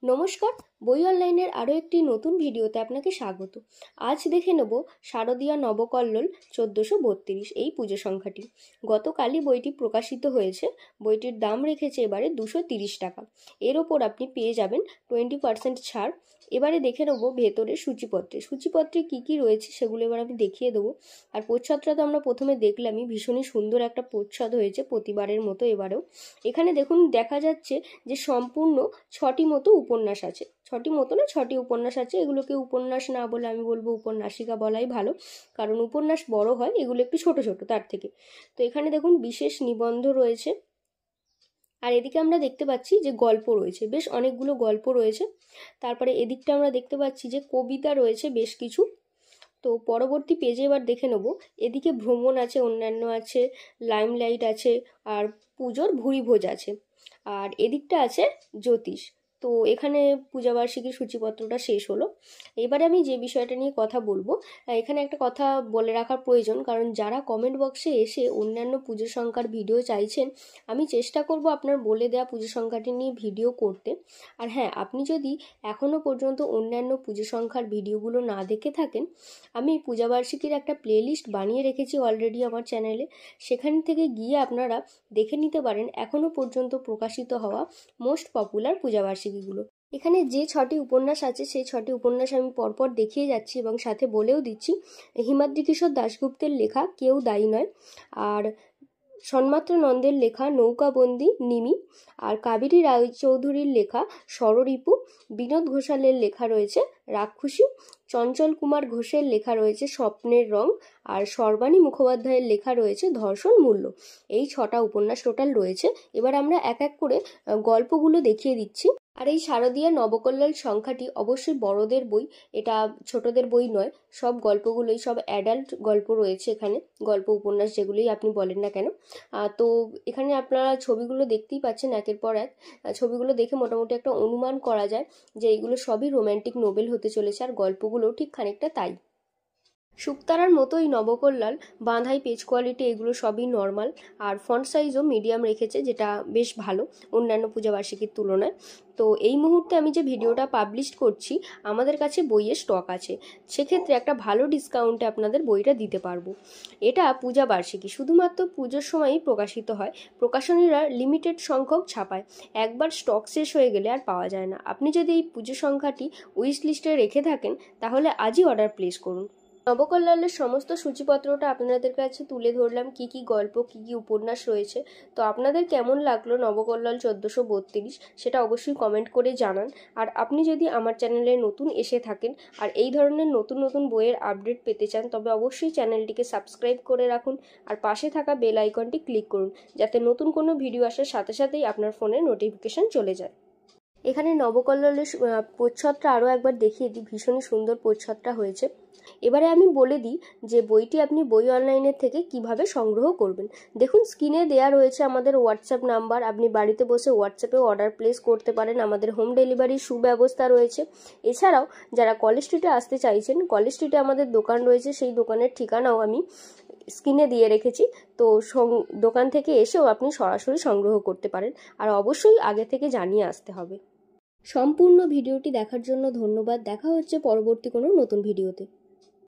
নমস্কার, বই অনলাইনের আরও একটি নতুন ভিডিওতে আপনাকে স্বাগত। আজ দেখে নেব শারদীয়া নবকল্লোল 1432 এই পুজো সংখ্যাটি। গতকালই বইটি প্রকাশিত হয়েছে। বইটির দাম রেখেছে এবারে 230 টাকা। এর ওপর আপনি পেয়ে যাবেন 20% ছাড়। এবারে দেখে নেব ভেতরে সূচিপত্রে কি কি রয়েছে সেগুলো এবার আমি দেখিয়ে দেবো। আর প্রচ্ছদটা তো আমরা প্রথমে দেখলামই, ভীষণই সুন্দর একটা প্রচ্ছদ হয়েছে প্রতিবারের মতো এবারেও। এখানে দেখুন দেখা যাচ্ছে যে সম্পূর্ণ 6টি মতো উপন্যাস আছে। 6টি উপন্যাস আছে। এগুলোকে উপন্যাস না বলে আমি বলবো উপন্যাসিকা বলাই ভালো, কারণ উপন্যাস বড় হয়, এগুলো একটু ছোট ছোট তার থেকে। তো এখানে দেখুন বিশেষ নিবন্ধ রয়েছে। আর এদিকে আমরা দেখতে পাচ্ছি যে গল্প রয়েছে, বেশ অনেকগুলো গল্প রয়েছে। তারপরে এদিকটা আমরা দেখতে পাচ্ছি যে কবিতা রয়েছে বেশ কিছু। তো পরবর্তী পেজে এবার দেখে নেব। এদিকে ভ্রমণ আছে, অন্যান্য আছে, লাইমলাইট আছে, আর পুজোর ভুরিভোজ আছে। আর এদিকটা আছে জ্যোতিষ। তো এখানে পূজাবার্ষিকীর সূচিপত্রটা শেষ হলো। এবারে আমি যে বিষয়টা নিয়ে কথা বলবো, এখানে একটা কথা বলে রাখার প্রয়োজন, কারণ যারা কমেন্ট বক্সে এসে অন্যান্য পুজো সংখ্যার ভিডিও চাইছেন, আমি চেষ্টা করব আপনার বলে দেওয়া পুজো সংখ্যাটি নিয়ে ভিডিও করতে। আর হ্যাঁ, আপনি যদি এখনও পর্যন্ত অন্যান্য পুজো সংখ্যার ভিডিওগুলো না দেখে থাকেন, আমি পূজাবার্ষিকীর একটা প্লেলিস্ট বানিয়ে রেখেছি অলরেডি আমার চ্যানেলে। সেখান থেকে গিয়ে আপনারা দেখে নিতে পারেন এখনও পর্যন্ত প্রকাশিত হওয়া মোস্ট পপুলার পূজাবার্ষিকীগুলো। এখানে যে 6টি উপন্যাস আছে সেই 6টি উপন্যাস আমি পরপর দেখিয়ে যাচ্ছি এবং সাথে বলেও দিচ্ছি। হিমাদ্রি কিশোর দাশগুপ্তের লেখা কেউ দায়ী নয়, আর সন্মাত্র নন্দের লেখা নৌকাবন্দি নিমি, আর কাবেরী রায়চৌধুরীর লেখা ষড়রিপু, বিনোদ ঘোষালের লেখা রয়েছে রাক্ষসী, চঞ্চল কুমার ঘোষের লেখা রয়েছে স্বপ্নের রং, আর সর্বাণী মুখোপাধ্যায়ের লেখা রয়েছে ধর্ষণ মূল্য। এই 6টা উপন্যাস টোটাল রয়েছে। এবার আমরা এক এক করে গল্পগুলো দেখিয়ে দিচ্ছি। আর এই শারদীয়া নবকল্লোল সংখ্যাটি অবশ্যই বড়দের বই, এটা ছোটদের বই নয়। সব গল্পগুলোই সব অ্যাডাল্ট গল্প রয়েছে এখানে, গল্প উপন্যাস যেগুলোই আপনি বলেন না কেন। তো এখানে আপনারা ছবিগুলো দেখতেই পাচ্ছেন একের পর এক। ছবিগুলো দেখে মোটামুটি একটা অনুমান করা যায় যে এইগুলো সবই রোম্যান্টিক নোবেল হতে চলেছে, আর গল্পগুলো ঠিক খানিকটা তাই। শুকতারার মতোই নবকল্লোল, বাঁধাই, পেজ কোয়ালিটি এগুলো সবই নর্মাল, আর ফন্ট সাইজও মিডিয়াম রেখেছে, যেটা বেশ ভালো অন্যান্য পূজাবার্ষিকীর তুলনায়। তো এই মুহূর্তে আমি যে ভিডিওটা পাবলিশ করছি, আমাদের কাছে বইয়ের স্টক আছে, সেক্ষেত্রে একটা ভালো ডিসকাউন্টে আপনাদের বইটা দিতে পারবো। এটা পূজাবার্ষিকী, শুধুমাত্র পুজোর সময়ই প্রকাশিত হয়। প্রকাশনীরা লিমিটেড সংখ্যক ছাপায়, একবার স্টক শেষ হয়ে গেলে আর পাওয়া যায় না। আপনি যদি এই পুজো সংখ্যাটি উইশ লিস্টে রেখে থাকেন, তাহলে আজই অর্ডার প্লেস করুন। নবকল্লোলের সমস্ত সূচিপত্রটা আপনাদের কাছে তুলে ধরলাম, কি কি গল্প, কি কি উপন্যাস রয়েছে। তো আপনাদের কেমন লাগলো নবকল্লোল 1432 সেটা অবশ্যই কমেন্ট করে জানান। আর আপনি যদি আমার চ্যানেলে নতুন এসে থাকেন আর এই ধরনের নতুন নতুন বইয়ের আপডেট পেতে চান, তবে অবশ্যই চ্যানেলটিকে সাবস্ক্রাইব করে রাখুন আর পাশে থাকা বেল আইকনটি ক্লিক করুন, যাতে নতুন কোনো ভিডিও আসার সাথে সাথেই আপনার ফোনে নোটিফিকেশন চলে যায়। এখানে নবকল্লোলের প্রচ্ছদটা আরও একবার দেখিয়ে দিই, ভীষণই সুন্দর প্রচ্ছদটা হয়েছে। এবারে আমি বলে দিই যে বইটি আপনি বই অনলাইনের থেকে কিভাবে সংগ্রহ করবেন। দেখুন স্ক্রিনে দেয়া রয়েছে আমাদের হোয়াটসঅ্যাপ নাম্বার, আপনি বাড়িতে বসে হোয়াটসঅ্যাপেও অর্ডার প্লেস করতে পারেন। আমাদের হোম ডেলিভারির সুব্যবস্থা রয়েছে। এছাড়াও যারা কলেজ স্ট্রিটে আসতে চাইছেন, কলেজ স্ট্রিটে আমাদের দোকান রয়েছে, সেই দোকানের ঠিকানাও আমি স্ক্রিনে দিয়ে রেখেছি। তো দোকান থেকে এসেও আপনি সরাসরি সংগ্রহ করতে পারেন, আর অবশ্যই আগে থেকে জানিয়ে আসতে হবে। সম্পূর্ণ ভিডিওটি দেখার জন্য ধন্যবাদ। দেখা হচ্ছে পরবর্তী কোনো নতুন ভিডিওতে।